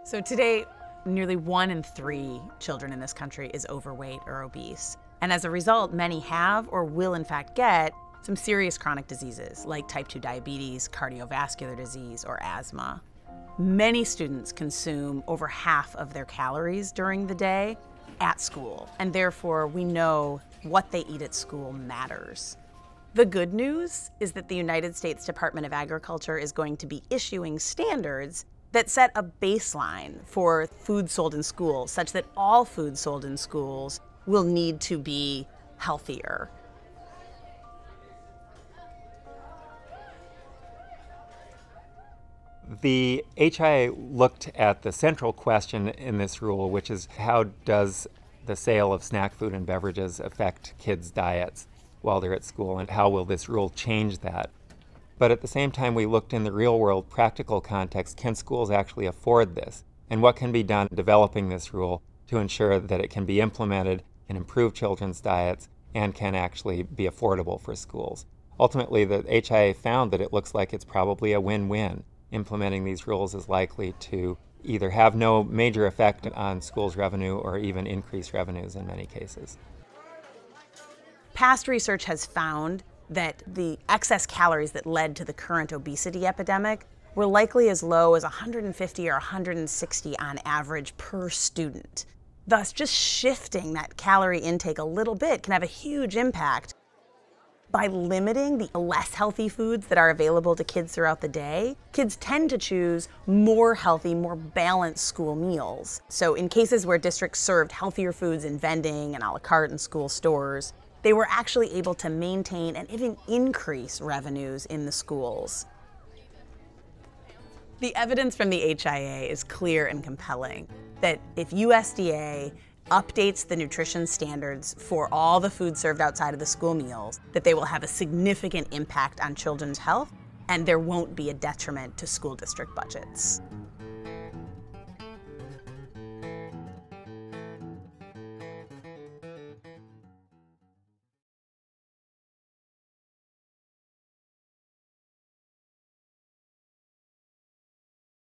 So today, nearly 1 in 3 children in this country is overweight or obese. And as a result, many have or will in fact get some serious chronic diseases like type 2 diabetes, cardiovascular disease, or asthma. Many students consume over half of their calories during the day at school, and therefore we know what they eat at school matters. The good news is that the United States Department of Agriculture is going to be issuing standards that set a baseline for food sold in schools, such that all food sold in schools will need to be healthier. The HIA looked at the central question in this rule, which is how does the sale of snack food and beverages affect kids' diets while they're at school, and how will this rule change that? But at the same time, we looked in the real-world practical context, can schools actually afford this? And what can be done developing this rule to ensure that it can be implemented and improve children's diets and can actually be affordable for schools? Ultimately, the HIA found that it looks like it's probably a win-win. Implementing these rules is likely to either have no major effect on schools' revenue or even increase revenues in many cases. Past research has found that the excess calories that led to the current obesity epidemic were likely as low as 150 or 160 on average per student. Thus, just shifting that calorie intake a little bit can have a huge impact. By limiting the less healthy foods that are available to kids throughout the day, kids tend to choose more healthy, more balanced school meals. So in cases where districts served healthier foods in vending and a la carte in school stores, they were actually able to maintain and even increase revenues in the schools. The evidence from the HIA is clear and compelling that if USDA updates the nutrition standards for all the food served outside of the school meals, that they will have a significant impact on children's health, and there won't be a detriment to school district budgets.